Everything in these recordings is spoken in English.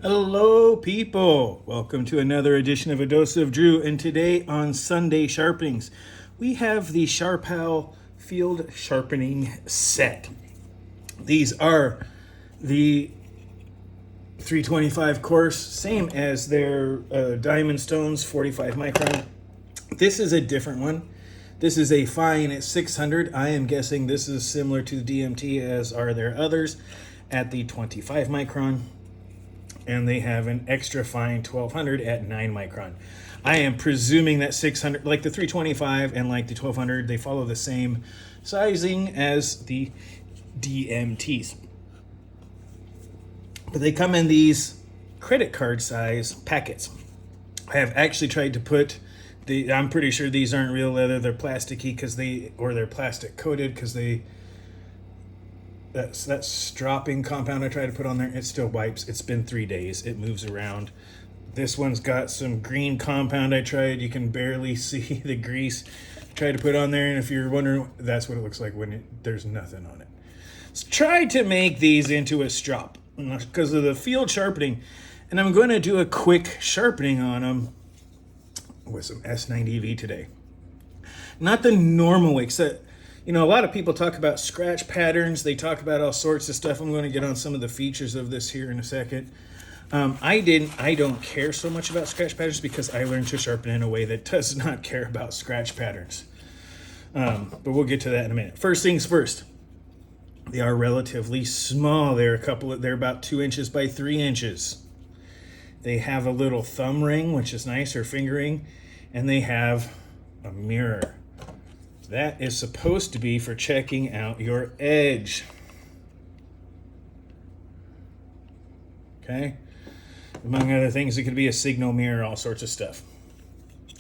Hello, people. Welcome to another edition of A Dose of Drew. And today on Sunday Sharpenings, we have the Sharpal Field Sharpening Set. These are the 325 course, same as their Diamond Stones 45 micron. This is a different one. This is a fine at 600. I am guessing this is similar to the DMT as are their others at the 25 micron. And they have an extra fine 1200 at 9 micron. I am presuming that 600, like the 325 and like the 1200, they follow the same sizing as the DMTs. But they come in these credit card size packets. I have actually tried to put I'm pretty sure these aren't real leather. They're plasticky they're plastic coated because that stropping compound I tried to put on there, it still wipes. It's been 3 days. It moves around. This one's got some green compound I tried. You can barely see the grease. Tried to put on there, and if you're wondering, that's what it looks like when there's nothing on it. So tried to make these into a strop because of the field sharpening, and I'm going to do a quick sharpening on them with some S90V today. Not the normal way, except a lot of people talk about scratch patterns. They talk about all sorts of stuff. I'm going to get on some of the features of this here in a second. I don't care so much about scratch patterns because I learned to sharpen in a way that does not care about scratch patterns. But we'll get to that in a minute. First things first. They are relatively small. They're about 2 inches by 3 inches. They have a little thumb ring, which is nice, or finger ring, and they have a mirror. That is supposed to be for checking out your edge. Okay? Among other things, it could be a signal mirror, all sorts of stuff.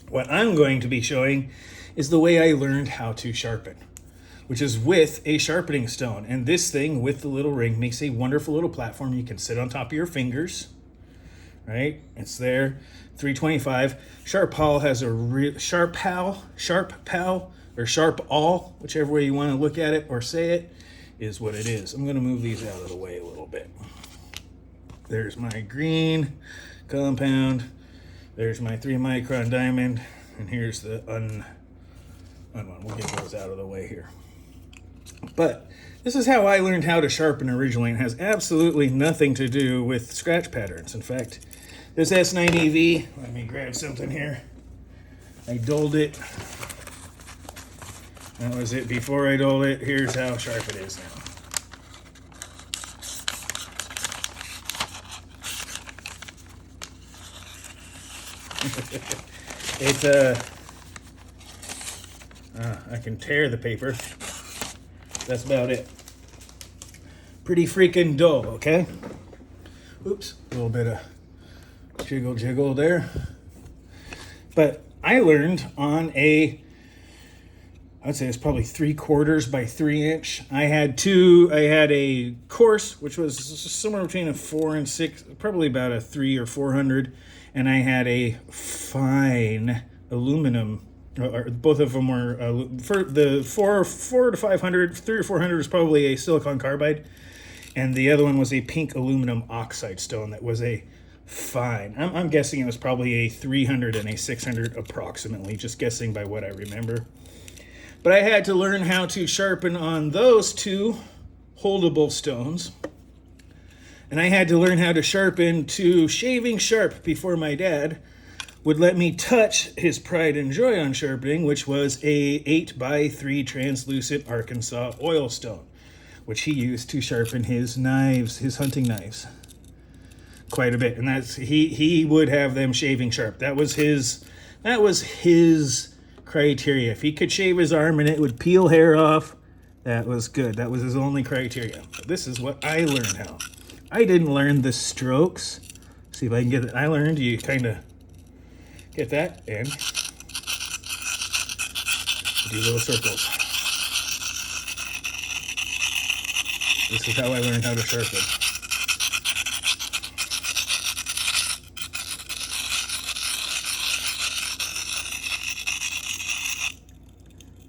What I'm going to be showing is the way I learned how to sharpen, which is with a sharpening stone. And this thing with the little ring makes a wonderful little platform. You can sit on top of your fingers, right? It's there. 325. Sharpal has a Sharpal, or Sharpal, whichever way you want to look at it or say it, is what it is. I'm going to move these out of the way a little bit. There's my green compound. There's my 3 micron diamond. And here's the un one. We'll get those out of the way here. But this is how I learned how to sharpen originally, and has absolutely nothing to do with scratch patterns. In fact, this S90V, let me grab something here. I dulled it. That was it before I dulled it. Here's how sharp it is now. I can tear the paper. That's about it. Pretty freaking dull, okay? Oops, a little bit of jiggle there. But I learned on I'd say it's probably 3/4 by 3 inch. I had a course, which was somewhere between a 4 and 6, probably about a 3 or 400. And I had a fine aluminum, or both of them were, for the 4 to 500, 3 or 400 was probably a silicon carbide. And the other one was a pink aluminum oxide stone that was a fine. I'm guessing it was probably a 300 and a 600 approximately, just guessing by what I remember. But I had to learn how to sharpen on those two holdable stones. And I had to learn how to sharpen to shaving sharp before my dad would let me touch his pride and joy on sharpening, which was a 8x3 translucent Arkansas oil stone, which he used to sharpen his knives, his hunting knives, quite a bit. And he would have them shaving sharp. That was his criteria. If he could shave his arm and it would peel hair off, that was good. That was his only criteria. But this is what I learned how. I didn't learn the strokes. See if I can get it. I learned you kind of get that and do little circles. This is how I learned how to sharpen.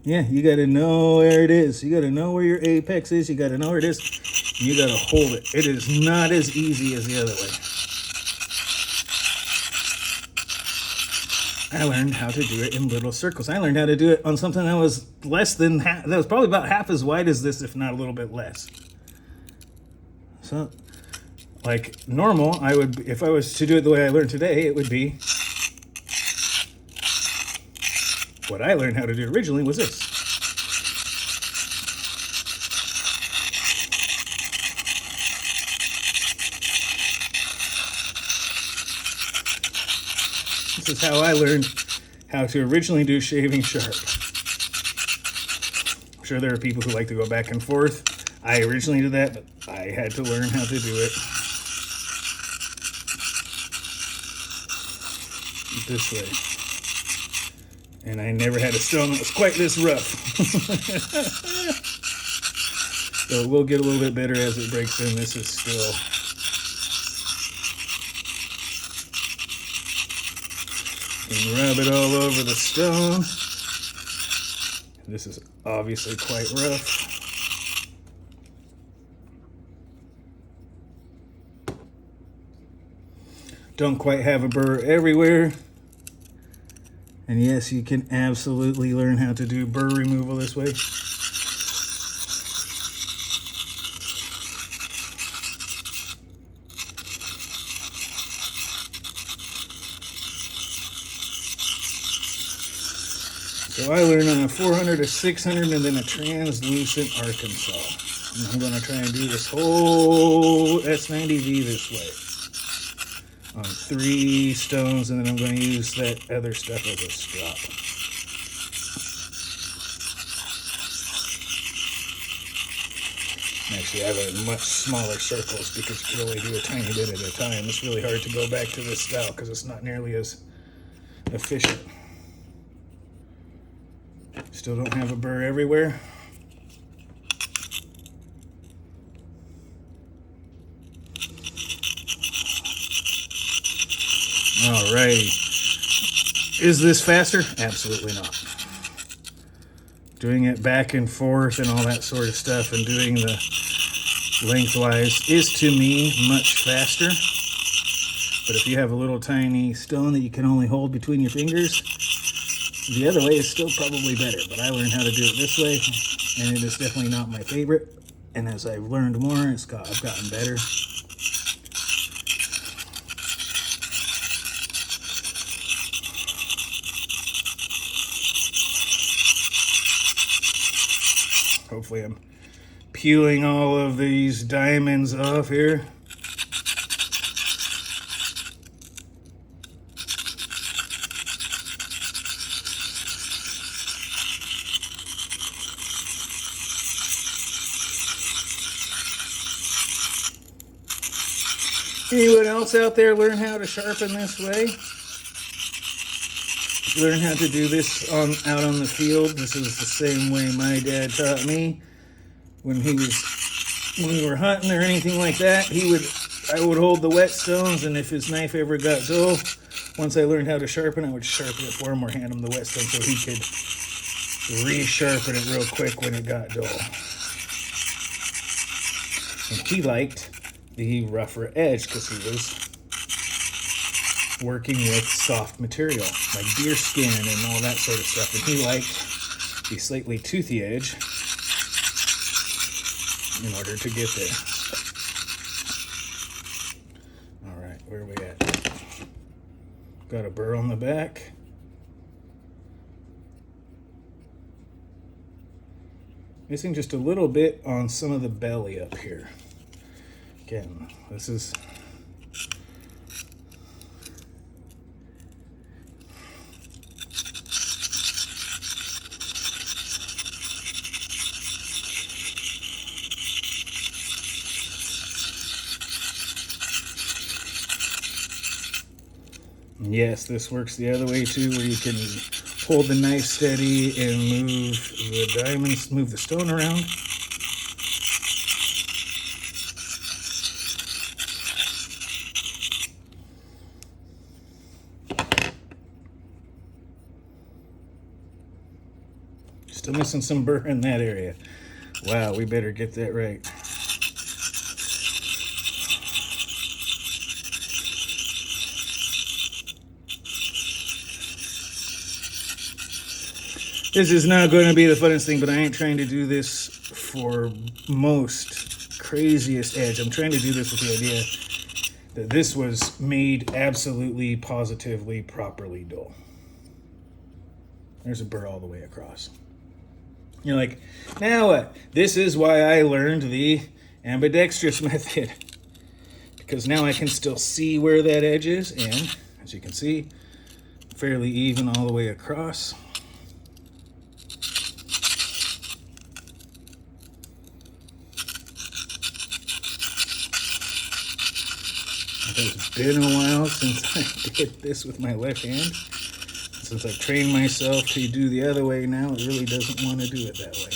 Yeah, you got to know where it is. You got to know where your apex is. You got to know where it is. And you got to hold it. It is not as easy as the other way. I learned how to do it in little circles. I learned how to do it on something that was less than half, that was probably about half as wide as this, if not a little bit less. So, like normal, I would, if I was to do it the way I learned today, it would be, what I learned how to do originally was this. This is how I learned how to originally do shaving sharp. I'm sure there are people who like to go back and forth. I originally did that, but I had to learn how to do it this way. And I never had a stone that was quite this rough. So it will get a little bit better as it breaks in. This is still... and rub it all over the stone. This is obviously quite rough. Don't quite have a burr everywhere. And yes, you can absolutely learn how to do burr removal this way. So I learned on a 400, a 600, and then a translucent Arkansas. And I'm going to try and do this whole S90V this way. On 3 stones, and then I'm going to use that other stuff as a strop. Actually, I learned much smaller circles because you can only do a tiny bit at a time. It's really hard to go back to this style because it's not nearly as efficient. Still don't have a burr everywhere. Alrighty. Is this faster? Absolutely not. Doing it back and forth and all that sort of stuff and doing the lengthwise is to me much faster. But if you have a little tiny stone that you can only hold between your fingers, the other way is still probably better. But I learned how to do it this way, and it is definitely not my favorite. And as I've learned more, I've gotten better. Hopefully I'm peeling all of these diamonds off here. Anyone else out there learn how to sharpen this way? Learn how to do this out on the field. This is the same way my dad taught me when we were hunting or anything like that. I would hold the whetstones, and if his knife ever got dull, once I learned how to sharpen, I would sharpen it for him or hand him the whetstone so he could re-sharpen it real quick when it got dull. And he liked the rougher edge because he was working with soft material like deer skin and all that sort of stuff, and he liked the slightly toothy edge in order to get there. All right, where are we at? Got a burr on the back. Missing just a little bit on some of the belly up here. Again, this is yes, this works the other way too, where you can hold the knife steady and move the diamonds, move the stone around. Still missing some burr in that area. Wow, we better get that right. This is not going to be the funnest thing, but I ain't trying to do this for most craziest edge. I'm trying to do this with the idea that this was made absolutely, positively, properly dull. There's a burr all the way across. You're like, now what? This is why I learned the ambidextrous method. Because now I can still see where that edge is, and as you can see, fairly even all the way across. It's been a while since I did this with my left hand. Since I've trained myself to do the other way now, it really doesn't want to do it that way.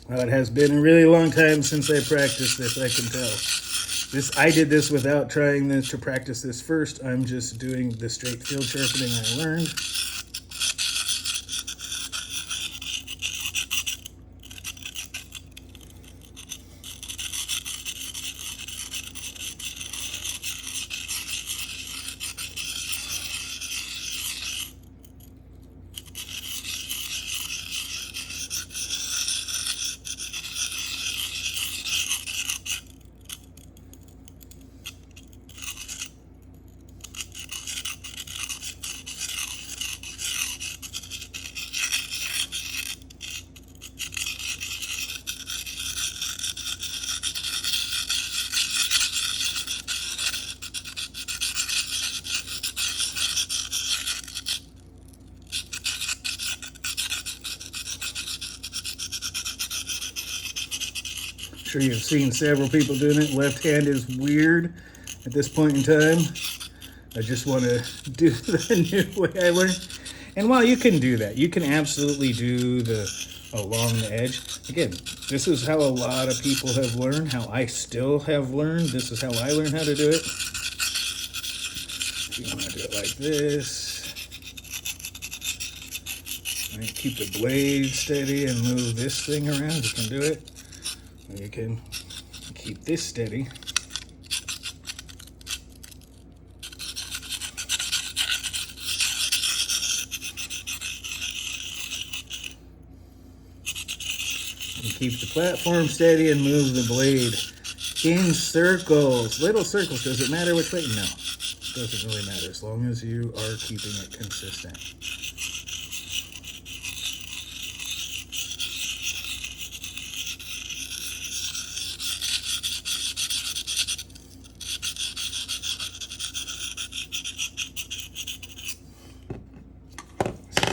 Well, it has been a really long time since I practiced this, I can tell. I did this without trying this to practice this first. I'm just doing the straight field sharpening I learned. Sure, you've seen several people doing it. Left hand is weird at this point in time. I just want to do the new way I learned. And while you can do that, you can absolutely do the along the edge. Again, this is how a lot of people have learned, how I still have learned. This is how I learned how to do it. You want to do it like this. Right, keep the blade steady and move this thing around. You can do it. You can keep this steady. And keep the platform steady and move the blade in circles. Little circles. Does it matter which way? No. It doesn't really matter as long as you are keeping it consistent.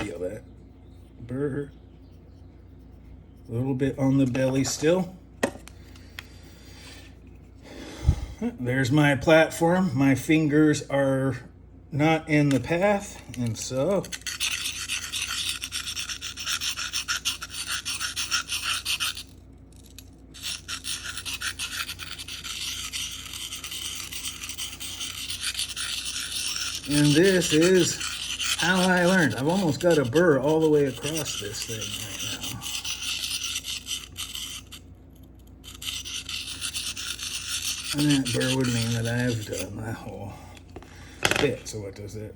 Feel that burr. A little bit on the belly still. There's my platform. My fingers are not in the path, and so and this is how I learned. I've almost got a burr all the way across this thing right now. And that burr would mean that I've done that whole bit. So what does it?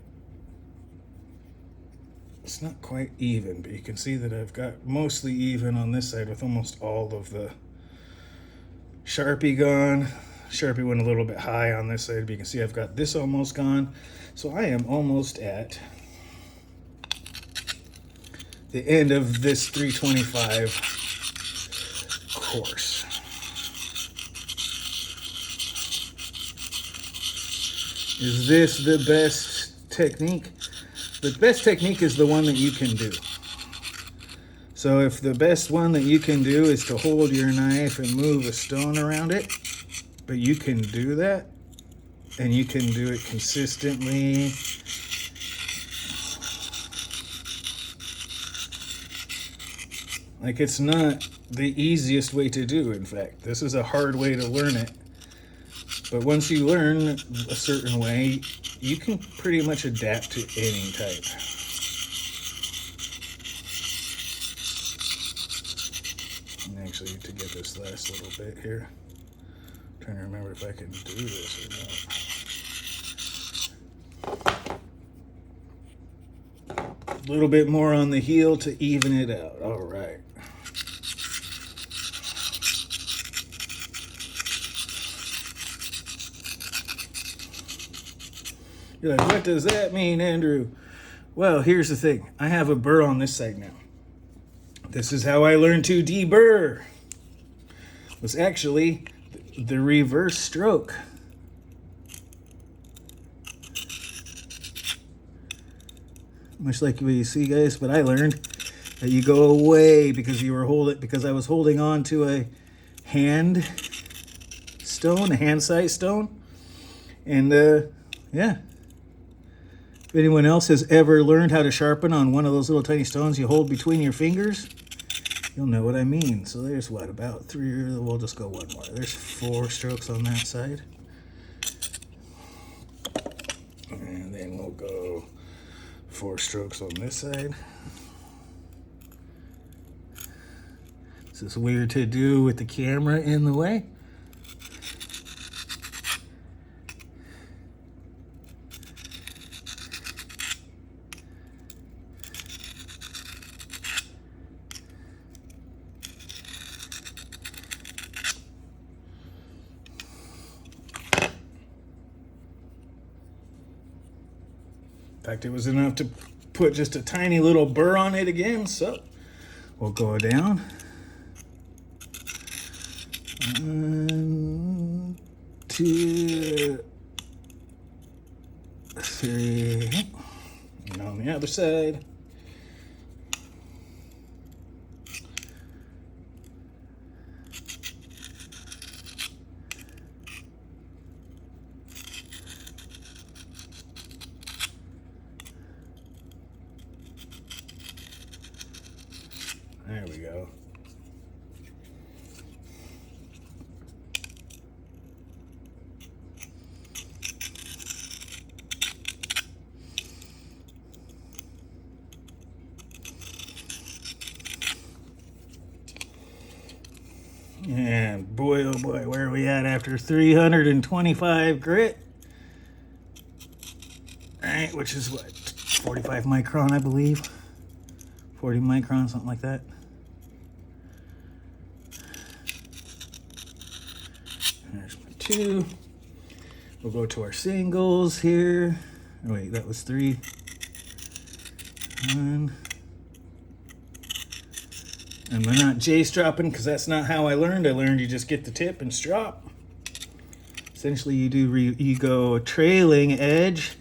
It's not quite even, but you can see that I've got mostly even on this side with almost all of the Sharpie gone. Sharpie went a little bit high on this side, but you can see I've got this almost gone. So I am almost at the end of this 325 course. Is this the best technique? The best technique is the one that you can do. So if the best one that you can do is to hold your knife and move a stone around it, but you can do that, and you can do it consistently. Like, it's not the easiest way to do, in fact. This is a hard way to learn it. But once you learn a certain way, you can pretty much adapt to any type. And actually, to get this last little bit here, I'm trying to remember if I can do this or not. A little bit more on the heel to even it out. All right. You're like, what does that mean, Andrew? Well, here's the thing. I have a burr on this side now. This is how I learned to deburr. It was actually the reverse stroke. Much like what you see, guys, but I learned that you go away because I was holding on to a hand stone, a hand-sized stone. And yeah. If anyone else has ever learned how to sharpen on one of those little tiny stones you hold between your fingers, you'll know what I mean. So there's what, about 3, we'll just go one more. There's 4 strokes on that side. And then we'll go 4 strokes on this side. This is weird to do with the camera in the way. In fact, it was enough to put just a tiny little burr on it again, so we'll go down. 1, 2, 3. And on the other side. There we go. And boy, oh boy, where are we at after 325 grit? All right, which is what, 45 micron, I believe. 40 micron, something like that. There's my 2. We'll go to our singles here. Oh wait, that was 3. 1. And we're not J-stropping because that's not how I learned. I learned you just get the tip and strop. Essentially, you go trailing edge,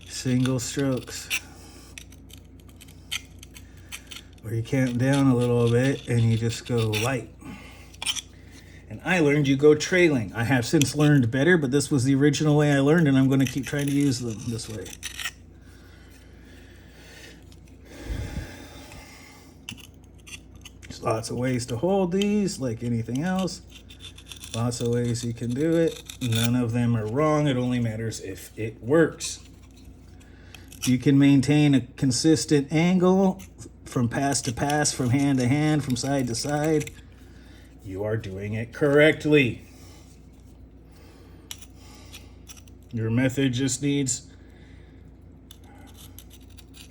single strokes. Or you count down a little bit and you just go light. And I learned you go trailing. I have since learned better, but this was the original way I learned, and I'm going to keep trying to use them this way. There's lots of ways to hold these, like anything else. Lots of ways you can do it. None of them are wrong. It only matters if it works. You can maintain a consistent angle from pass to pass, from hand to hand, from side to side. You are doing it correctly. Your method just needs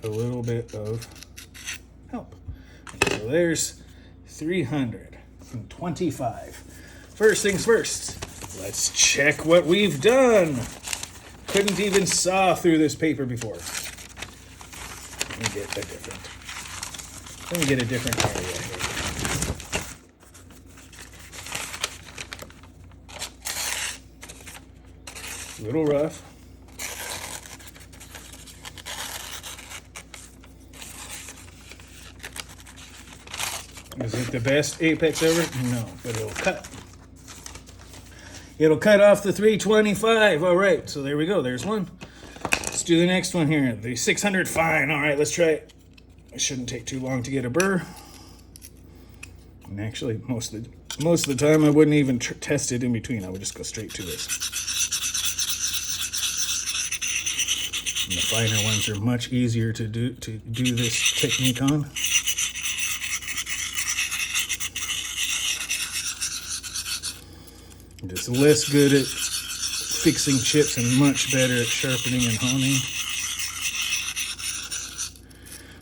a little bit of help. So there's 325. First things first, let's check what we've done. Couldn't even saw through this paper before. Let me get a different area here. A little rough. Is it the best Apex ever? No, but it'll cut. It'll cut off the 325. All right, so there we go. There's one. Let's do the next one here. The 600 fine. All right, let's try it. It shouldn't take too long to get a burr. And actually, most of Most of the time I wouldn't even test it in between. I would just go straight to this. And the finer ones are much easier to do this technique on. I'm just less good at fixing chips and much better at sharpening and honing.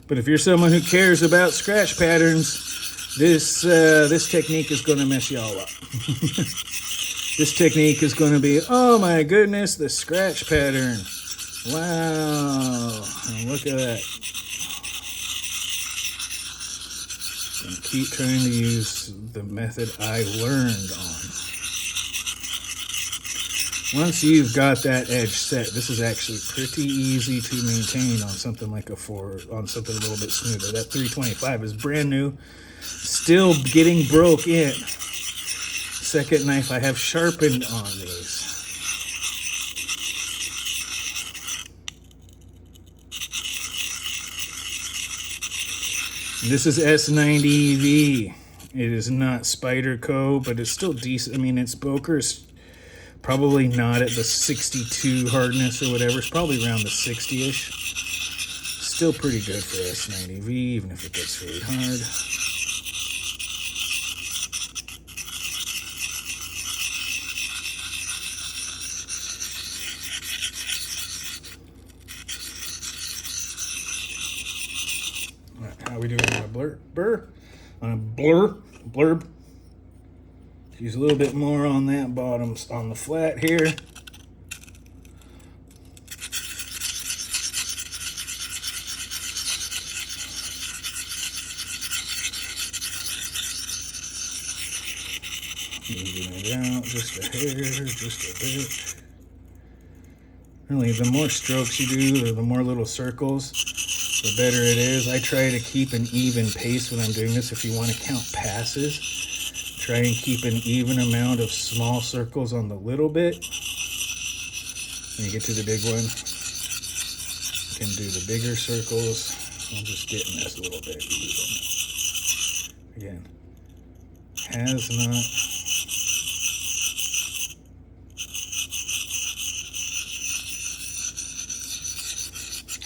But if you're someone who cares about scratch patterns, this technique is going to mess y'all up. This technique is going to be, oh my goodness, the scratch pattern. Wow, look at that. And keep trying to use the method I learned on. Once you've got that edge set, this is actually pretty easy to maintain on something like on something a little bit smoother. That 325 is brand new, still getting broke in. Second knife I have sharpened on these. This is S90V. It is not Spyderco, but it's still decent. I mean, its Boker's probably not at the 62 hardness or whatever. It's probably around the 60-ish. Still pretty good for S90V, even if it gets really hard. All right, how are we doing on a blurb? Use a little bit more on that bottom, on the flat here. Moving it out just a hair, just a bit. Really, the more strokes you do, or the more little circles, the better it is. I try to keep an even pace when I'm doing this. If you want to count passes, try and keep an even amount of small circles on the little bit. When you get to the big one, you can do the bigger circles. I'm just getting this a little bit even. Again,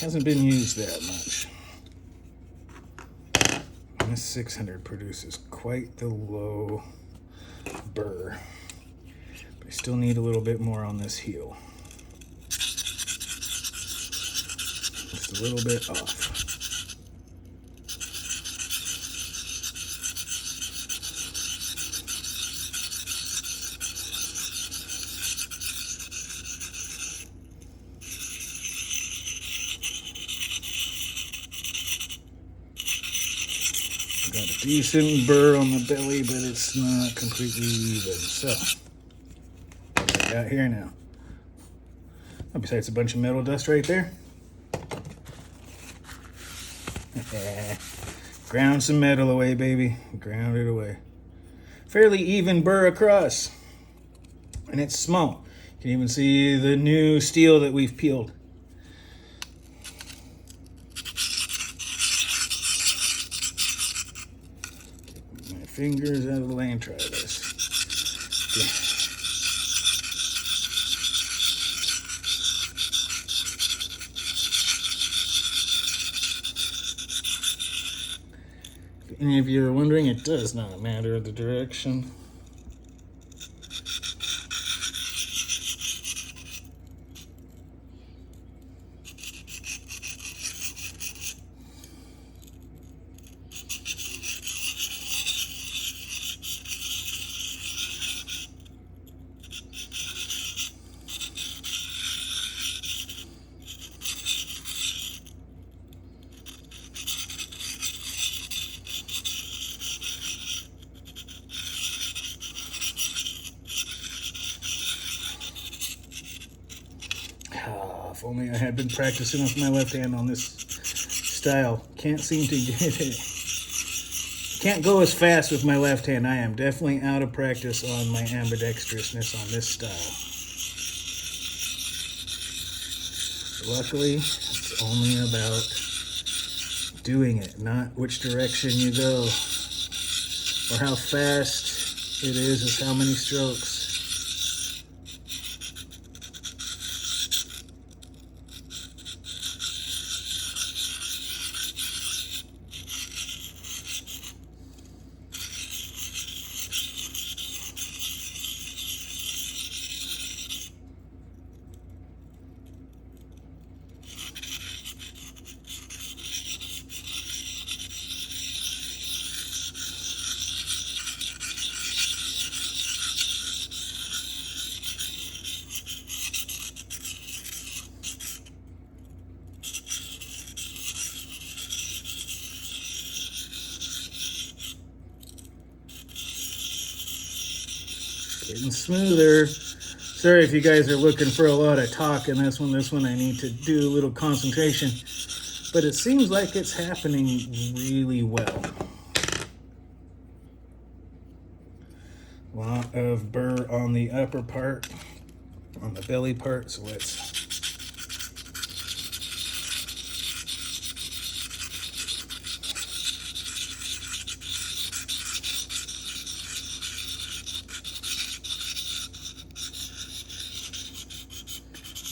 hasn't been used that much. And this 600 produces quite the low burr. But I still need a little bit more on this heel. Just a little bit off. Got a decent burr on the belly, but it's not completely even. So, what I got here now? Oh, besides a bunch of metal dust right there. Ground some metal away, baby. Ground it away. Fairly even burr across. And it's small. You can even see the new steel that we've peeled. Fingers out of the way and try this. If any of you are wondering, it does not matter the direction. If only I had been practicing with my left hand on this style. Can't seem to get it. Can't go as fast with my left hand. I am definitely out of practice on my ambidextrousness on this style. Luckily, it's only about doing it, not which direction you go or how fast it is how many strokes. Getting smoother. Sorry if you guys are looking for a lot of talk in this one. This one I need to do a little concentration. But it seems like it's happening really well. A lot of burr on the upper part, on the belly part, so let's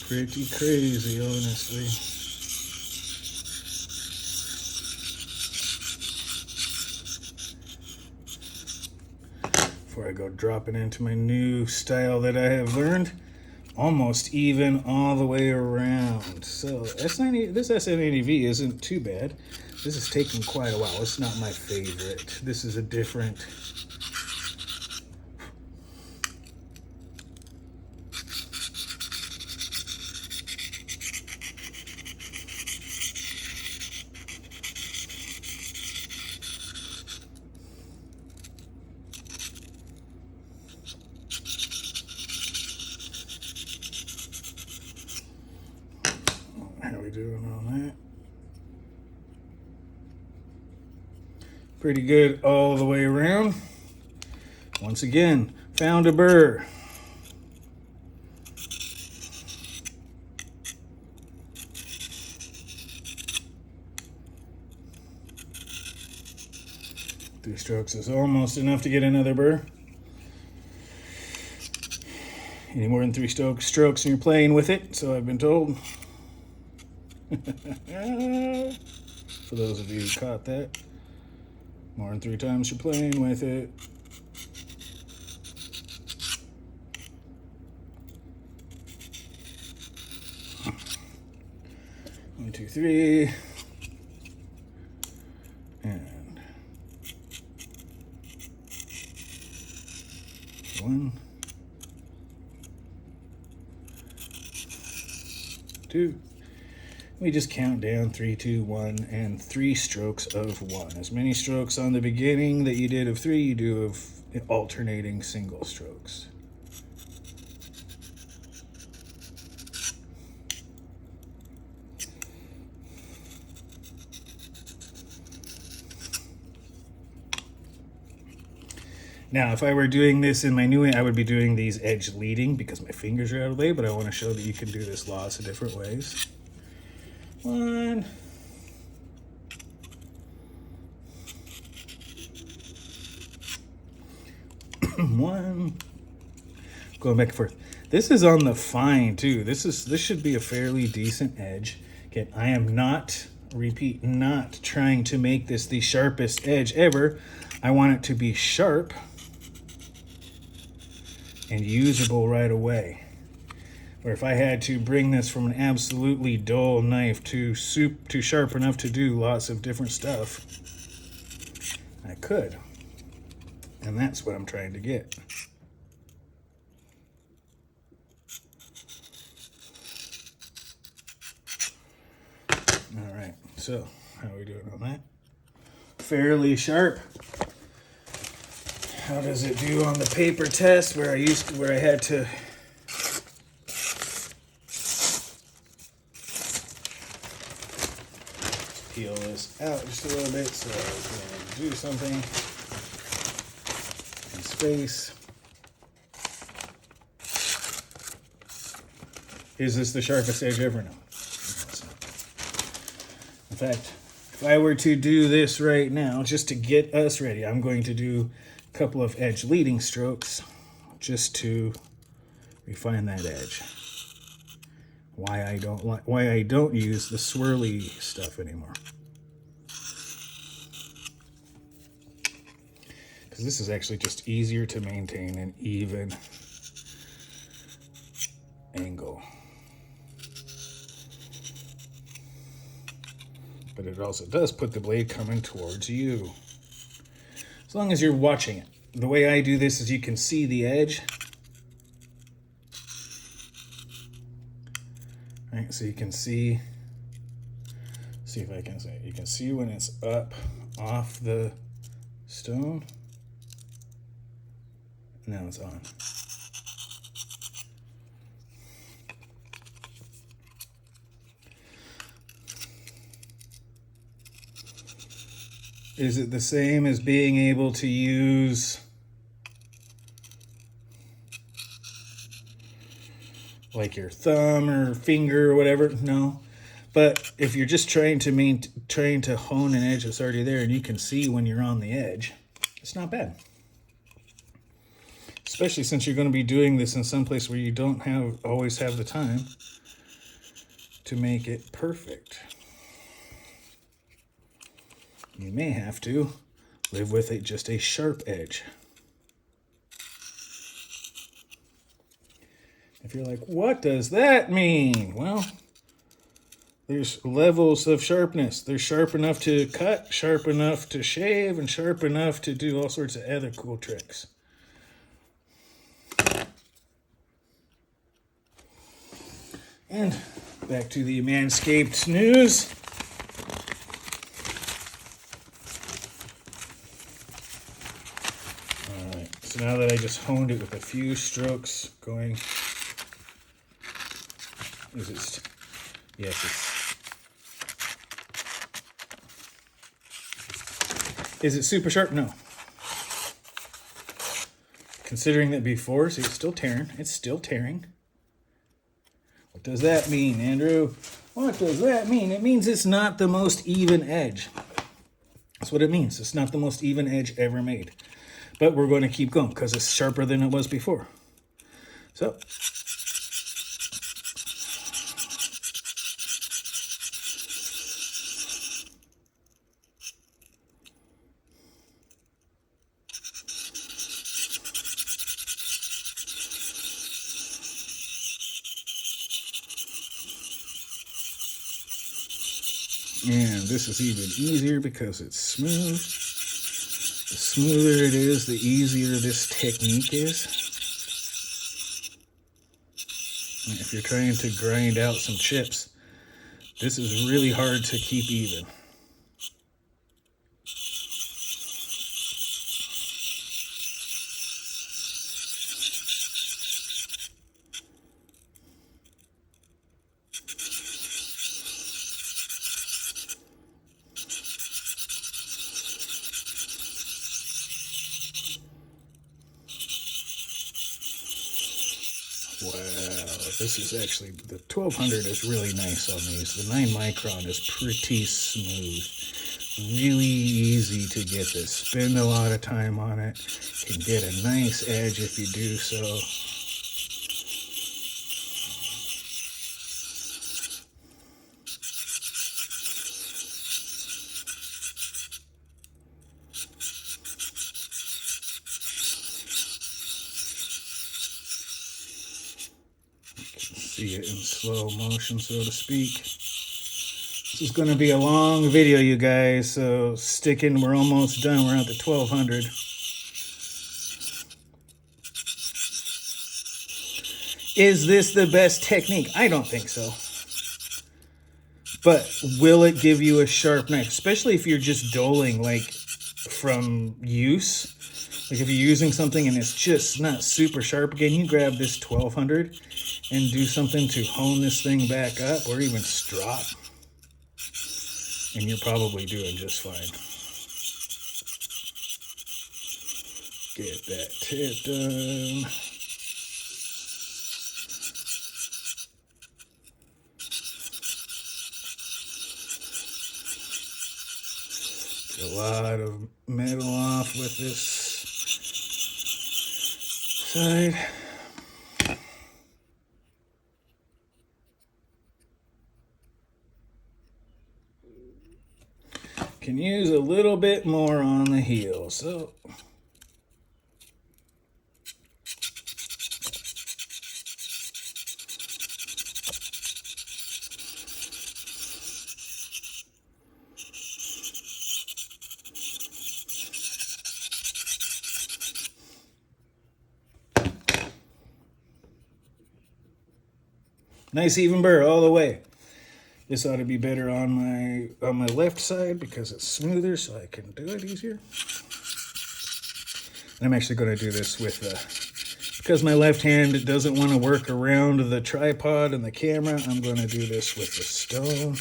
pretty crazy, honestly. Before I go dropping into my new style that I have learned, almost even all the way around. So S90, this S90V isn't too bad. This is taking quite a while. It's not my favorite. This is a different. How we doing on that? Pretty good all the way around. Once again, found a burr. Three strokes is almost enough to get another burr. Any more than three strokes and you're playing with it, so I've been told. For those of you who caught that, more than 3 times you're playing with it. One, two, three, and 1, 2. We just count down 3, 2, 1, and 3 strokes of 1. As many strokes on the beginning that you did of 3, you do of alternating single strokes. Now, if I were doing this in my new way, I would be doing these edge leading because my fingers are out of the way, but I want to show that you can do this lots of different ways. 1. 1. Going back and forth. This is on the fine too. This should be a fairly decent edge. Again, I am not, repeat, not trying to make this the sharpest edge ever. I want it to be sharp and usable right away. Or if I had to bring this from an absolutely dull knife to sharp enough to do lots of different stuff, I could. And that's what I'm trying to get. All right, so how are we doing on that? Fairly sharp. How does it do on the paper test where I had to peel this out just a little bit so I can do something in space. Is this the sharpest edge ever? No. In fact, if I were to do this right now, just to get us ready, I'm going to do couple of edge leading strokes just to refine that edge. Why I don't use the swirly stuff anymore. Because this is actually just easier to maintain an even angle. But it also does put the blade coming towards you. As long as you're watching it. The way I do this is you can see the edge. Right, so you can see if I can say it. You can see when it's up off the stone. Now it's on. Is it the same as being able to use like your thumb or finger or whatever? No. But if you're just trying to hone an edge that's already there and you can see when you're on the edge, it's not bad. Especially since you're going to be doing this in some place where you don't always have the time to make it perfect. You may have to live with just a sharp edge. If you're like, what does that mean? Well, there's levels of sharpness. There's sharp enough to cut, sharp enough to shave, and sharp enough to do all sorts of other cool tricks. And back to the Manscaped news. So now that I just honed it with a few strokes going, yes, is it super sharp? No. Considering that before, see, it's still tearing. It's still tearing. What does that mean, Andrew? What does that mean? It means it's not the most even edge. That's what it means. It's not the most even edge ever made. But we're going to keep going because it's sharper than it was before. So, and this is even easier because it's smooth. The smoother it is, the easier this technique is. If you're trying to grind out some chips, this is really hard to keep even. Wow, this is actually, the 1200 is really nice on these. The 9 micron is pretty smooth. Really easy to get this. Spend a lot of time on it. Can get a nice edge if you do so. See it in slow motion, so to speak. This is going to be a long video, you guys, so stick in. We're almost done. We're at the 1200. Is this the best technique? I don't think so. But will it give you a sharp knife? Especially if you're just doling, like, from use. Like, if you're using something and it's just not super sharp, again, you grab this 1200 and do something to hone this thing back up, or even strop, and you're probably doing just fine. Get that tip done. Get a lot of metal off with this side. Can use a little bit more on the heel, so nice even burr all the way. This ought to be better on my left side because it's smoother, so I can do it easier. And I'm actually going to do this with because my left hand doesn't want to work around the tripod and the camera. I'm going to do this with the stone.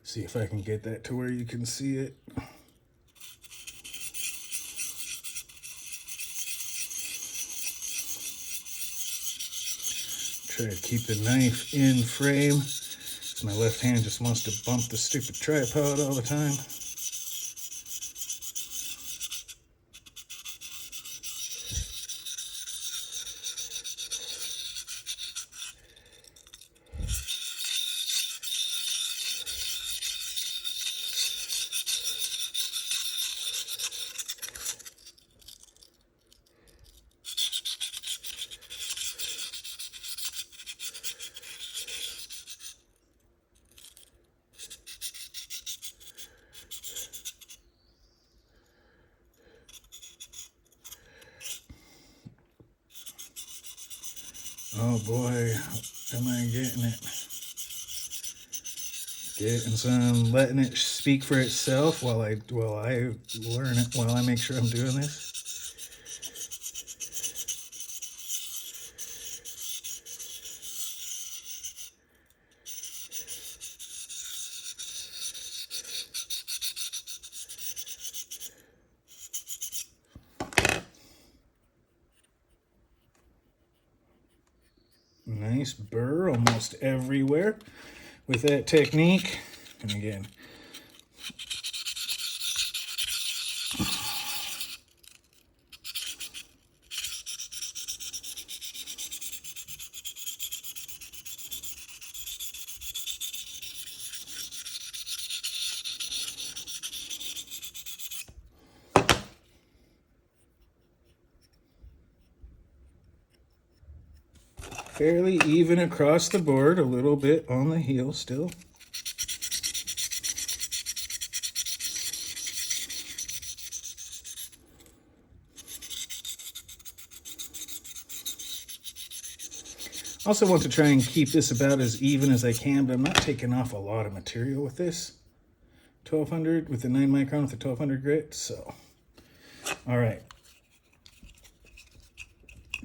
See if I can get that to where you can see it. Try to keep the knife in frame. My left hand just wants to bump the stupid tripod all the time. Oh boy, am I getting it? Getting some, letting it speak for itself while I learn it, while I make sure I'm doing this. Nice burr almost everywhere with that technique. And again, fairly even across the board, a little bit on the heel still. Also want to try and keep this about as even as I can, but I'm not taking off a lot of material with this. 1200 with the 9 micron with the 1200 grit, so. All right.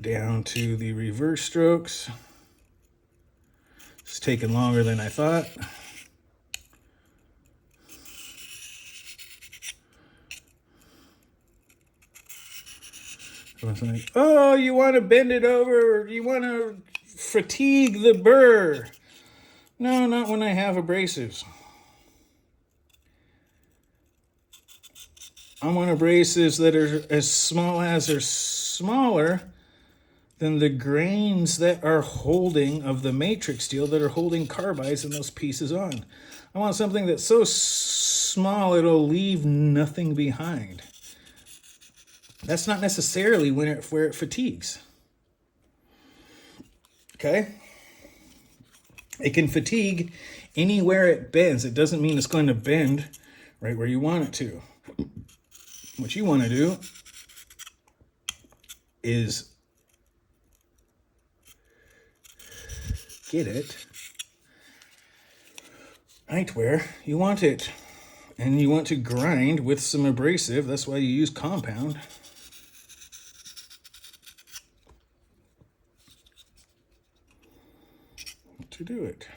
Down to the reverse strokes. It's taking longer than I thought. I was like, oh, you want to bend it over, or you want to fatigue the burr. No, not when I have abrasives. I want abrasives that are as small as or smaller than the grains that are holding of the matrix steel that are holding carbides and those pieces on. I want something that's so small it'll leave nothing behind. That's not necessarily where it fatigues. Okay? It can fatigue anywhere it bends. It doesn't mean it's going to bend right where you want it to. What you want to do is get it right where you want it. And you want to grind with some abrasive. That's why you use compound. To do it.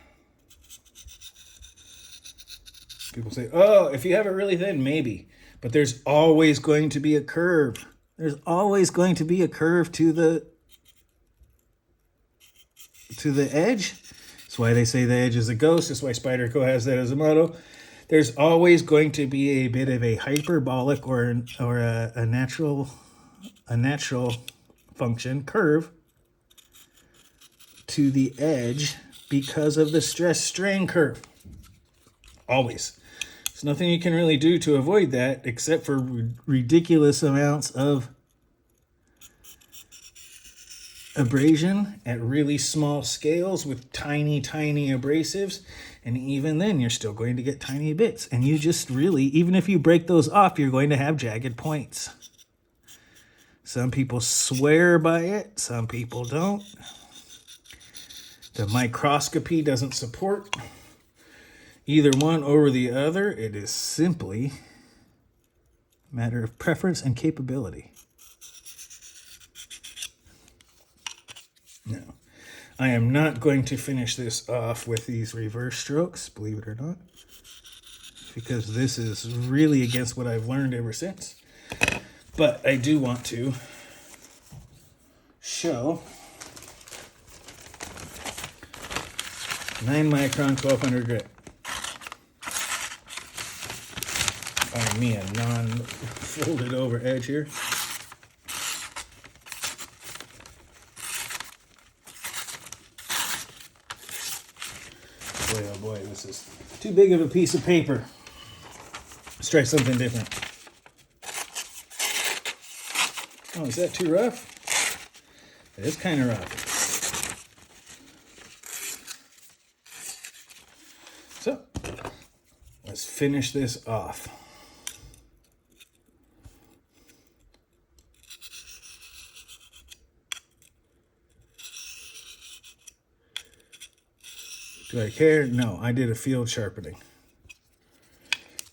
People say, oh, if you have it really thin, maybe. But there's always going to be a curve. There's always going to be a curve to the edge. That's why they say the edge is a ghost. That's why Spyderco has that as a motto. There's always going to be a bit of a hyperbolic or a natural function curve to the edge because of the stress strain curve. Always. There's nothing you can really do to avoid that except for ridiculous amounts of abrasion at really small scales with tiny abrasives, and even then you're still going to get tiny bits, and you just really, even if you break those off, you're going to have jagged points. Some people swear by it, some people don't. The microscopy doesn't support either one over the other. It is simply a matter of preference and capability. No, I am not going to finish this off with these reverse strokes, believe it or not, because this is really against what I've learned ever since. But I do want to show 9 micron 1200 grit. Find me a non-folded over edge here. Boy, oh boy, this is too big of a piece of paper. Let's try something different. Oh, is that too rough? It is kind of rough. So, let's finish this off. Do I care? No, I did a field sharpening.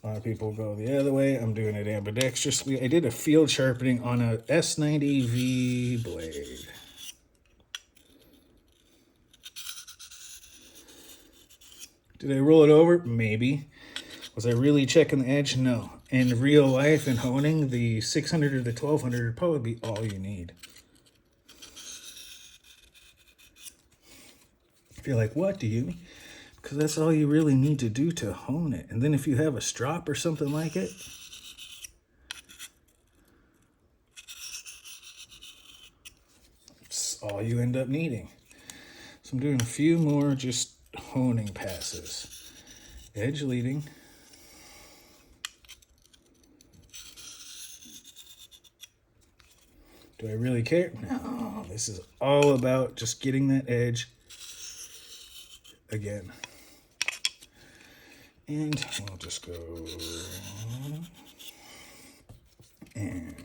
A lot of people go the other way. I'm doing it ambidextrously. I did a field sharpening on a S90V blade. Did I roll it over? Maybe. Was I really checking the edge? No. In real life and honing, the 600 or the 1200 would probably be all you need. If you're like, what do you mean? Because that's all you really need to do to hone it. And then if you have a strop or something like it, it's all you end up needing. So I'm doing a few more just honing passes. Edge leading. Do I really care? No, this is all about just getting that edge again. And we'll just go and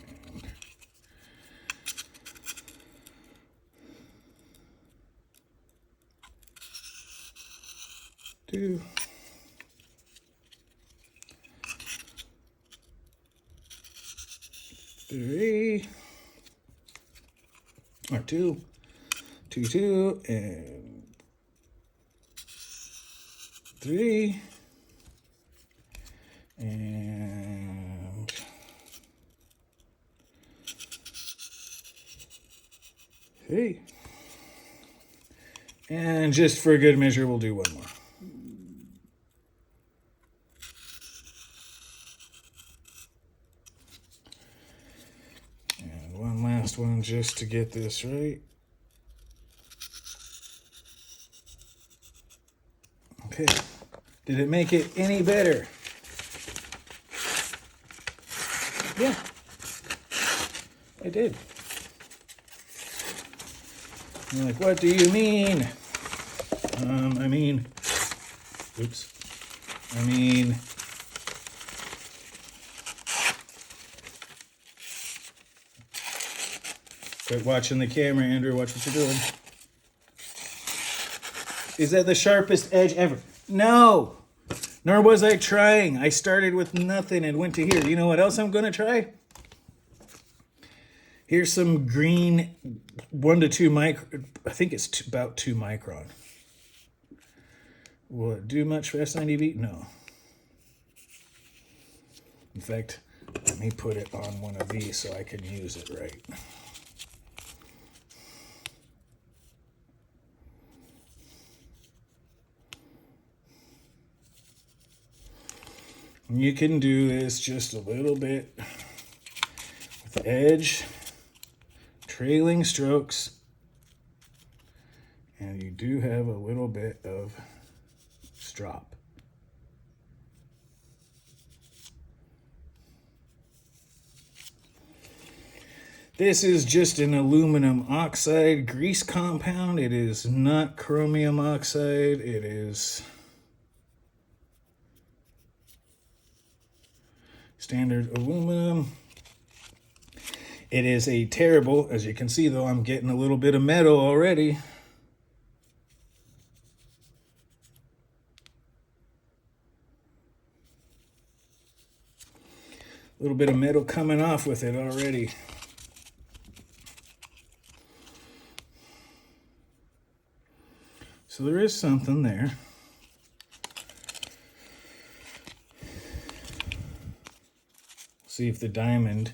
two, three, or two, and three, and three. And just for good measure, we'll do one more. And one last one just to get this right. Okay. Did it make it any better? Yeah, it did. You're like, what do you mean? I mean, quit watching the camera, Andrew. Watch what you're doing. Is that the sharpest edge ever? No, nor was I trying. I started with nothing and went to here. You know what else I'm going to try? Here's some green 1 to 2 micron. I think it's about 2 micron. Will it do much for S90V? No. In fact, let me put it on one of these so I can use it right. You can do this just a little bit with the edge, trailing strokes, and you do have a little bit of strop. This is just an aluminum oxide grease compound. It is not chromium oxide. It is standard aluminum. It is a terrible, as you can see though, I'm getting a little bit of metal already. A little bit of metal coming off with it already. So there is something there. See if the diamond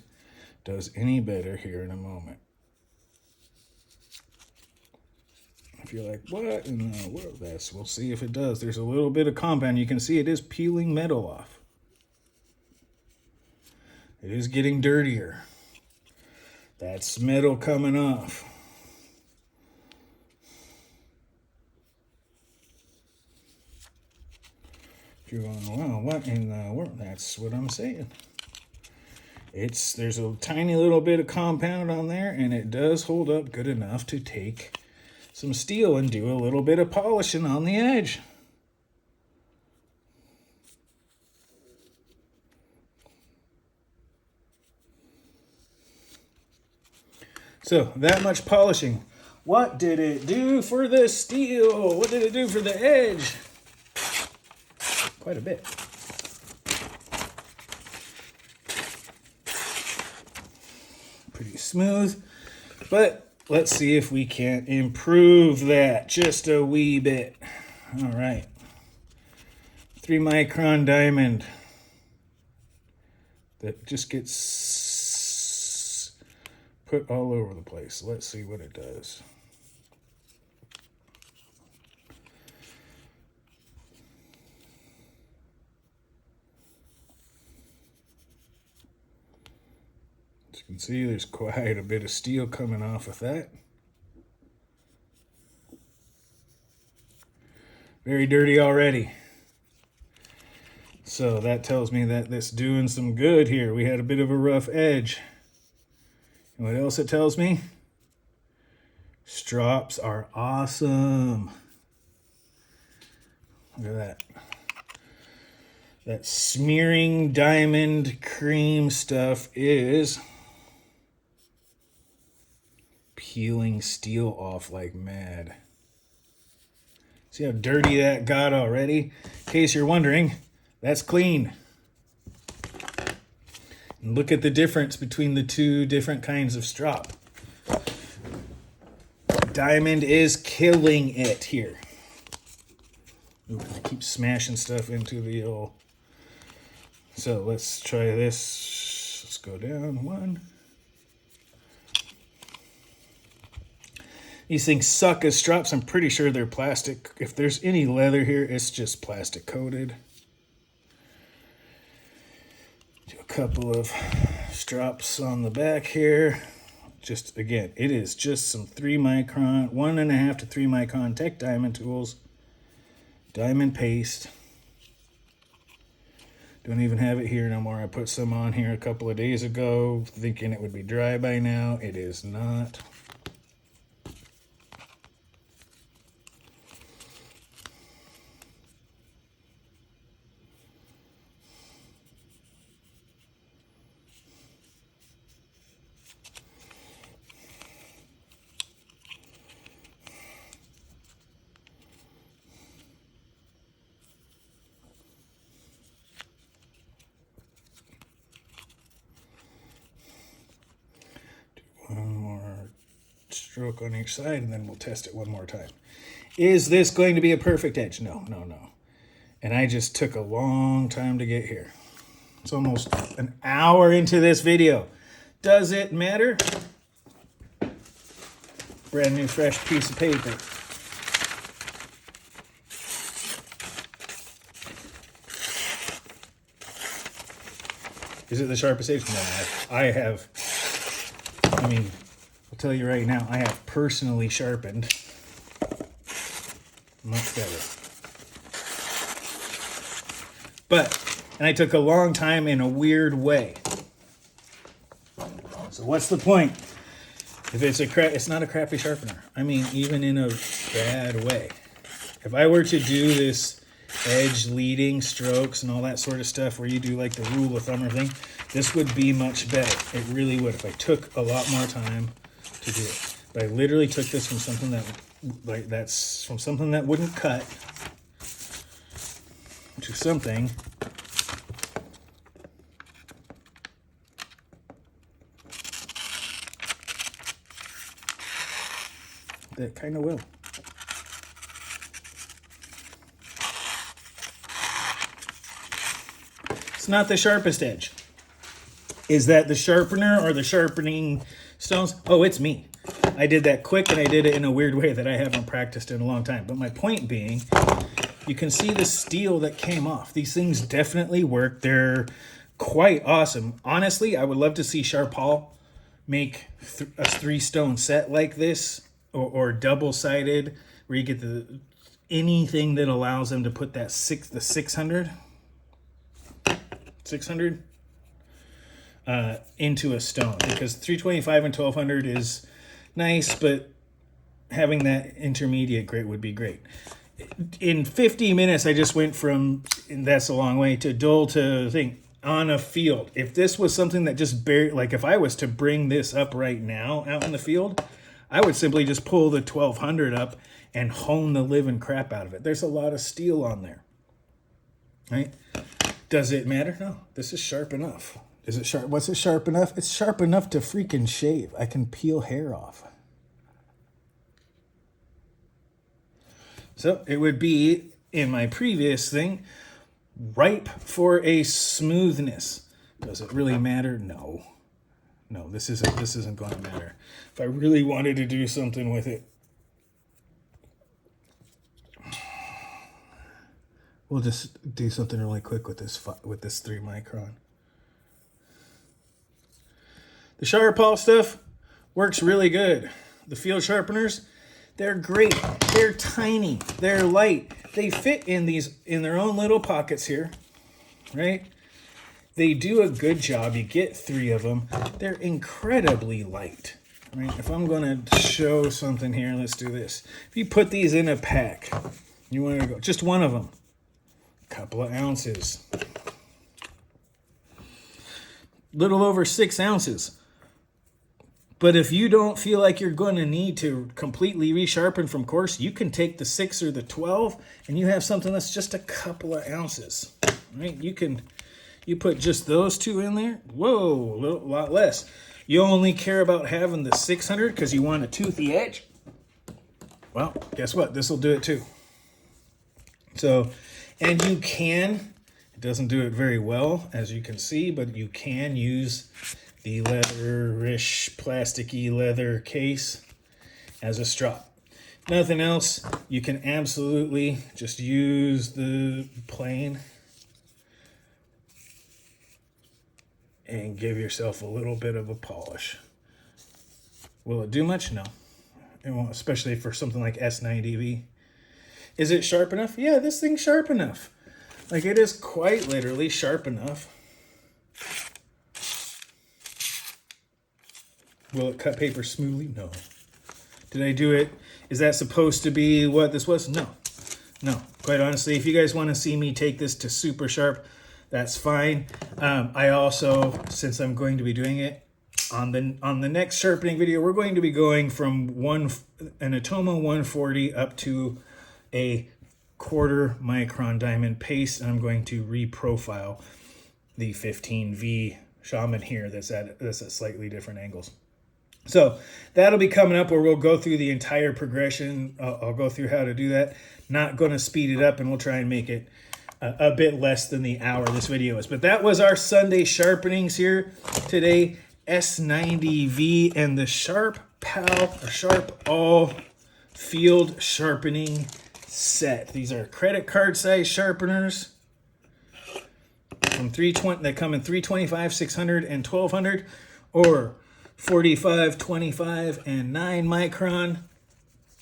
does any better here in a moment. If you're like, what in the world? We'll see if it does. There's a little bit of compound. You can see it is peeling metal off. It is getting dirtier. That's metal coming off. If you're going, wow, what in the world? That's what I'm saying. There's a tiny little bit of compound on there, and it does hold up good enough to take some steel and do a little bit of polishing on the edge. So that much polishing. What did it do for the steel? What did it do for the edge? Quite a bit. Pretty smooth, but let's see if we can't improve that just a wee bit. All right. 3 micron diamond that just gets put all over the place. Let's see what it does. As you can see, there's quite a bit of steel coming off of that. Very dirty already. So that tells me that this doing some good here. We had a bit of a rough edge. And what else it tells me? Strops are awesome. Look at that. That smearing diamond cream stuff is peeling steel off like mad. See how dirty that got already? In case you're wondering, that's clean. And look at the difference between the two different kinds of strop. Diamond is killing it here. Ooh, I keep smashing stuff into the old. So let's try this. Let's go down 1. These things suck as strops. I'm pretty sure they're plastic. If there's any leather here, it's just plastic coated. Do a couple of strops on the back here. Just again, it is just some 3 micron, 1.5 to 3 micron Tech Diamond tools. Diamond paste. Don't even have it here no more. I put some on here a couple of days ago thinking it would be dry by now. It is not. One more stroke on each side, and then we'll test it one more time. Is this going to be a perfect edge? No, no, no. And I just took a long time to get here. It's almost an hour into this video. Does it matter? Brand new fresh piece of paper. Is it the sharpest edge? No, I have, I mean, I'll tell you right now, I have personally sharpened much better. And I took a long time in a weird way. So what's the point? If it's not a crappy sharpener. I mean, even in a bad way. If I were to do this edge leading strokes and all that sort of stuff where you do like the rule of thumb or thing, this would be much better. It really would if I took a lot more time to do it. But I literally took this from something that wouldn't cut to something that kind of will. It's not the sharpest edge. Is that the sharpener or the sharpening stones? Oh, it's me. I did that quick and I did it in a weird way that I haven't practiced in a long time. But my point being, you can see the steel that came off. These things definitely work. They're quite awesome. Honestly, I would love to see Sharpal make a 3-stone set like this, or double-sided, where you get anything that allows them to put that 600 into a stone, because 325 and 1200 is nice, but having that intermediate grade would be great. In 50 minutes, I just went from, and that's a long way, to dull to thing on a field. If this was something that just barely, like if I was to bring this up right now out in the field, I would simply just pull the 1200 up and hone the living crap out of it. There's a lot of steel on there, right? Does it matter? No, this is sharp enough. Is it sharp? What's it sharp enough? It's sharp enough to freaking shave. I can peel hair off. So it would be, in my previous thing, ripe for a smoothness. Does it really matter? No. No, this isn't going to matter. If I really wanted to do something with it, we'll just do something really quick with this 3 micron. The Sharpal stuff works really good. The field sharpeners, they're great. They're tiny. They're light. They fit in their own little pockets here, right? They do a good job. You get 3 of them. They're incredibly light. Right? If I'm going to show something here, let's do this. If you put these in a pack, you want to go just one of them, a couple of ounces, little over 6 ounces. But if you don't feel like you're going to need to completely resharpen from coarse, you can take the 6 or the 12 and you have something that's just a couple of ounces. Right? You put just those 2 in there. Whoa, a lot less. You only care about having the 600 because you want a toothy edge. Well, guess what? This will do it too. So, and you can, it doesn't do it very well, as you can see, but you can use the leatherish, plasticky leather case as a strop. Nothing else. You can absolutely just use the plain and give yourself a little bit of a polish. Will it do much? No. It won't, especially for something like S90V. Is it sharp enough? Yeah, this thing's sharp enough. Like, it is quite literally sharp enough. Will it cut paper smoothly? No. Did I do it? Is that supposed to be what this was? No. No. Quite honestly, if you guys want to see me take this to super sharp, that's fine. I also, since I'm going to be doing it on the next sharpening video, we're going to be going from an Atoma 140 up to a 1/4 micron diamond paste. And I'm going to reprofile the 15V Shaman here that's at slightly different angles. So that'll be coming up where we'll go through the entire progression. I'll go through how to do that. Not going to speed it up, and we'll try and make it a bit less than the hour this video is. But that was our Sunday sharpenings here today. S90V and the Sharpal Field Sharpening Set. These are credit card size sharpeners from 320. They come in 325, 600, and 1200, or 45, 25, and 9 micron.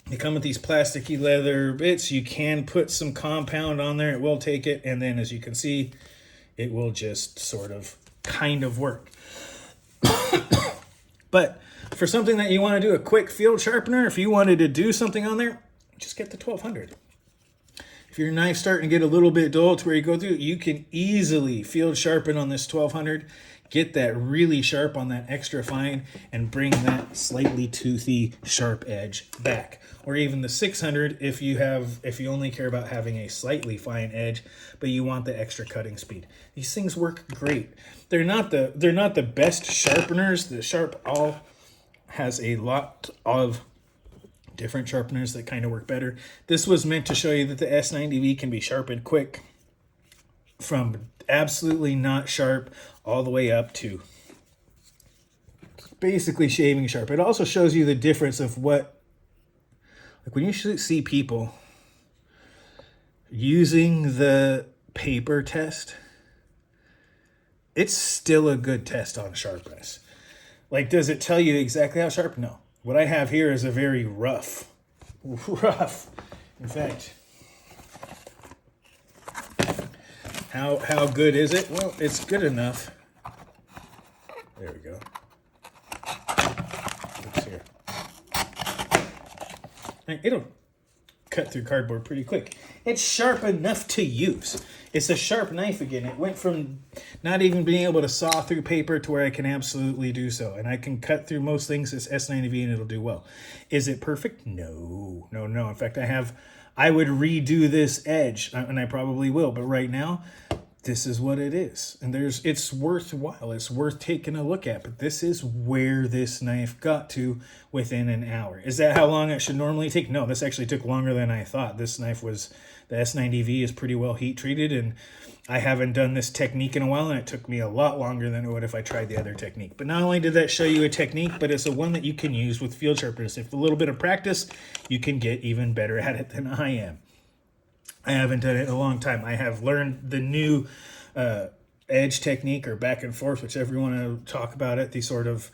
They come with these plasticky leather bits. You can put some compound on there. It will take it. And then as you can see, it will just sort of kind of work. But for something that you want to do a quick field sharpener, if you wanted to do something on there, just get the 1200. If your knife's starting to get a little bit dull to where you go through, you can easily field sharpen on this 1200. Get that really sharp on that extra fine and bring that slightly toothy sharp edge back. Or even the 600 if you only care about having a slightly fine edge, but you want the extra cutting speed. These things work great. They're not the best sharpeners. The Sharpal has a lot of different sharpeners that kind of work better. This was meant to show you that the S90V can be sharpened quick from absolutely not sharp all the way up to basically shaving sharp. It also shows you the difference of what, like when you see people using the paper test, it's still a good test on sharpness. Like, does it tell you exactly how sharp? No. What I have here is a very rough. In fact, how good is it? Well, it's good enough. There we go. Looks here. It'll cut through cardboard pretty quick. It's sharp enough to use. It's a sharp knife again. It went from not even being able to saw through paper to where I can absolutely do so. And I can cut through most things. It's S90V and it'll do well. Is it perfect? No. In fact, I would redo this edge, and I probably will. But right now, this is what it is. And it's worthwhile. It's worth taking a look at. But this is where this knife got to within an hour. Is that how long it should normally take? No, this actually took longer than I thought. This knife the S90V is pretty well heat treated, and I haven't done this technique in a while, and it took me a lot longer than it would if I tried the other technique. But not only did that show you a technique, but it's a one that you can use with field sharpeners. If a little bit of practice, you can get even better at it than I am. I haven't done it in a long time. I have learned the new edge technique, or back and forth, whichever you want to talk about it, these sort of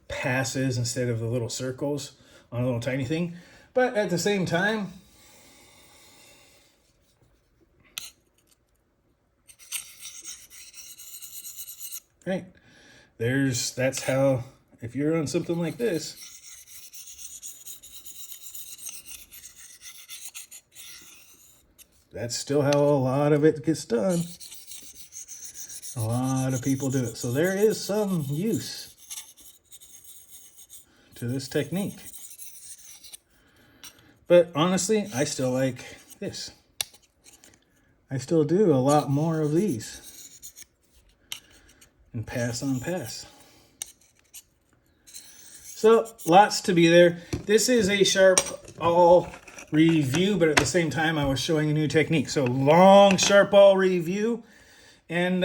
passes instead of the little circles on a little tiny thing. But at the same time, right, that's how, if you're on something like this, that's still how a lot of it gets done. A lot of people do it. So there is some use to this technique. But honestly, I still like this. I still do a lot more of these. And pass on pass. So lots to be there. This is a Sharpal review, but at the same time I was showing a new technique. So long Sharpal review, and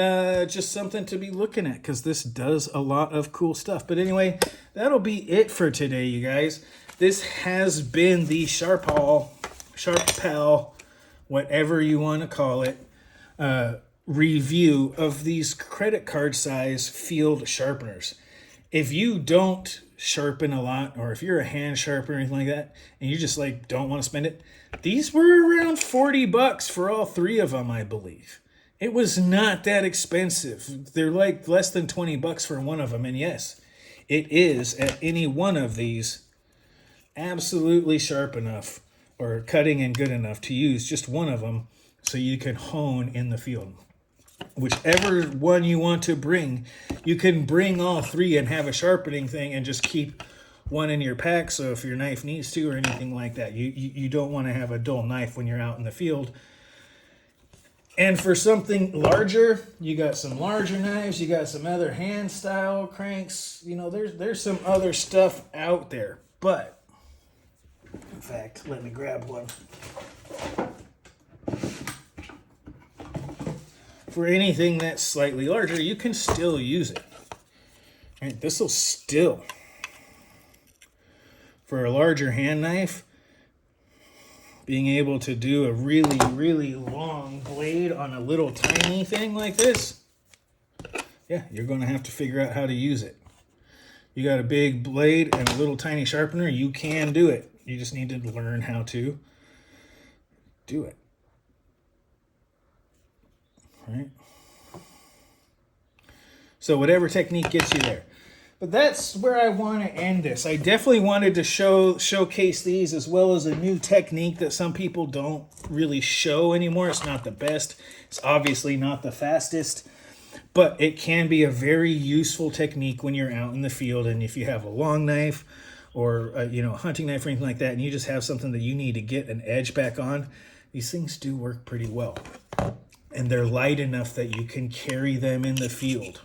just something to be looking at, because this does a lot of cool stuff. But anyway, that'll be it for today, you guys. This has been the Sharpal, whatever you want to call it, review of these credit card size field sharpeners. If you don't sharpen a lot, or if you're a hand sharpener or anything like that, and you just like don't want to spend it, these were around $40 for all three of them, I believe. It was not that expensive. They're like less than $20 for one of them. And yes, it is at any one of these absolutely sharp enough or cutting and good enough to use just one of them so you can hone in the field. Whichever one you want to bring, you can bring all three and have a sharpening thing and just keep one in your pack. So if your knife needs to or anything like that, you don't want to have a dull knife when you're out in the field. And for something larger, you got some larger knives, you got some other hand style cranks. You know, there's some other stuff out there. But in fact, let me grab one. for anything that's slightly larger, you can still use it. Right, this will still, for a larger hand knife, being able to do a really, really long blade on a little tiny thing like this, yeah, you're going to have to figure out how to use it. You got a big blade and a little tiny sharpener, you can do it. You just need to learn how to do it. Right? So whatever technique gets you there. But that's where I want to end this. I definitely wanted to showcase these, as well as a new technique that some people don't really show anymore. It's not the best. It's obviously not the fastest. But it can be a very useful technique when you're out in the field, and if you have a long knife or a hunting knife or anything like that, and you just have something that you need to get an edge back on, these things do work pretty well. And they're light enough that you can carry them in the field.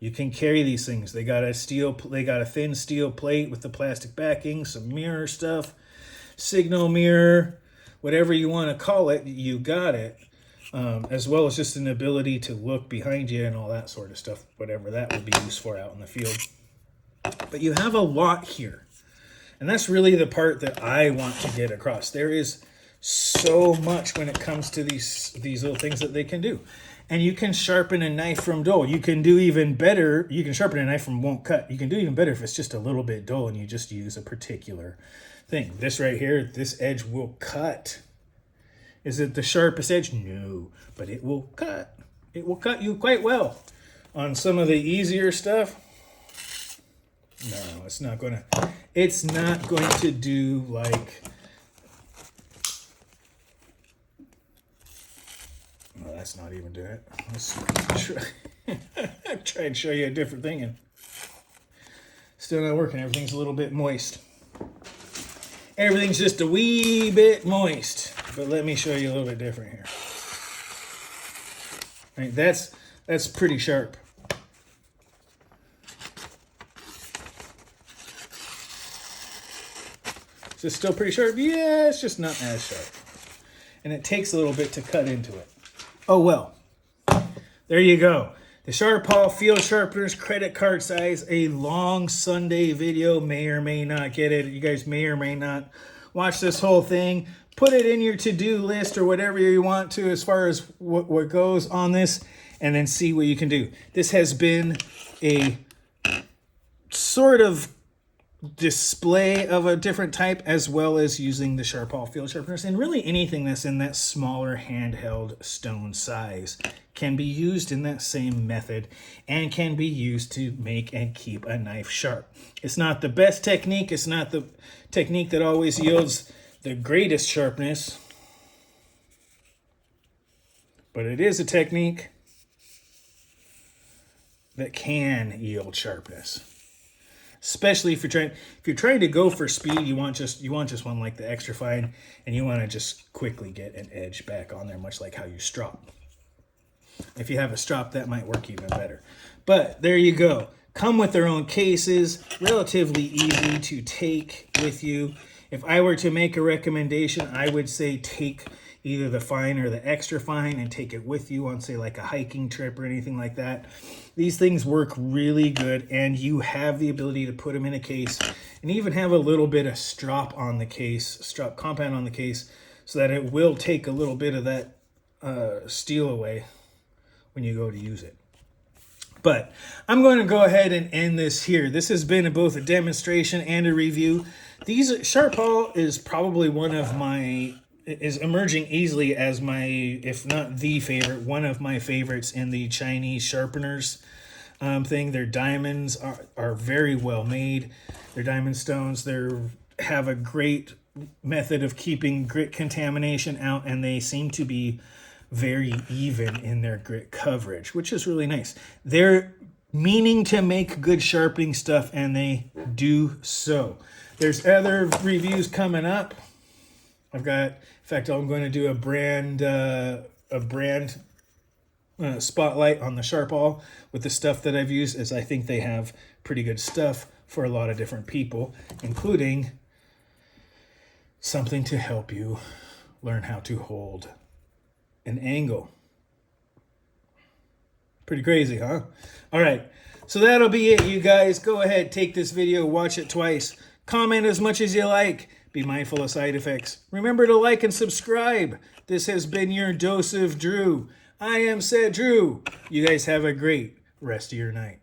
You can carry these things. They got a thin steel plate with the plastic backing, some mirror stuff, signal mirror, whatever you want to call it, you got it. As well as just an ability to look behind you and all that sort of stuff, whatever that would be used for out in the field. But you have a lot here. And that's really the part that I want to get across. There is so much when it comes to these little things that they can do. And you can sharpen a knife from dull. You can do even better. You can sharpen a knife from won't cut. You can do even better if it's just a little bit dull and you just use a particular thing. This right here, this edge will cut. Is it the sharpest edge? No, but it will cut. It will cut you quite well. On some of the easier stuff, no, it's not going to do like, well, that's not even doing it. Let's try and show you a different thing, and still not working. Everything's a little bit moist. Everything's just a wee bit moist. But let me show you a little bit different here. Right, that's pretty sharp. Is this still pretty sharp? Yeah, it's just not as sharp. And it takes a little bit to cut into it. Oh well. There you go. The Sharpal Field Sharpeners credit card size, a long Sunday video. May or may not get it. You guys may or may not watch this whole thing. Put it in your to-do list or whatever you want to as far as what goes on this, and then see what you can do. This has been a sort of display of a different type, as well as using the Sharpal Field Sharpeners, and really anything that's in that smaller handheld stone size can be used in that same method and can be used to make and keep a knife sharp. It's not the best technique. It's not the technique that always yields the greatest sharpness, but it is a technique that can yield sharpness. Especially if you're trying to go for speed, you want just one like the extra fine, and you want to just quickly get an edge back on there, much like how you strop. If you have a strop, that might work even better. But there you go. Come with their own cases, relatively easy to take with you. If I were to make a recommendation, I would say take either the fine or the extra fine and take it with you on, say, like a hiking trip or anything like that. These things work really good, and you have the ability to put them in a case and even have a little bit of strop on the case, strop compound on the case, so that it will take a little bit of that steel away when you go to use it. But I'm going to go ahead and end this here. This has been both a demonstration and a review. Sharpal is probably is emerging easily as my, if not the favorite, one of my favorites in the Chinese sharpeners thing. Their diamonds are very well made. Their diamond stones, they have a great method of keeping grit contamination out, and they seem to be very even in their grit coverage, which is really nice. They're meaning to make good sharpening stuff, and they do so. There's other reviews coming up. I'm going to do a brand spotlight on the Sharpal with the stuff that I've used, as I think they have pretty good stuff for a lot of different people, including something to help you learn how to hold an angle. Pretty crazy, huh? All right. So that'll be it, you guys. Go ahead, take this video, watch it twice. Comment as much as you like. Be mindful of side effects. Remember to like and subscribe. This has been your dose of Drew. I am said Drew. You guys have a great rest of your night.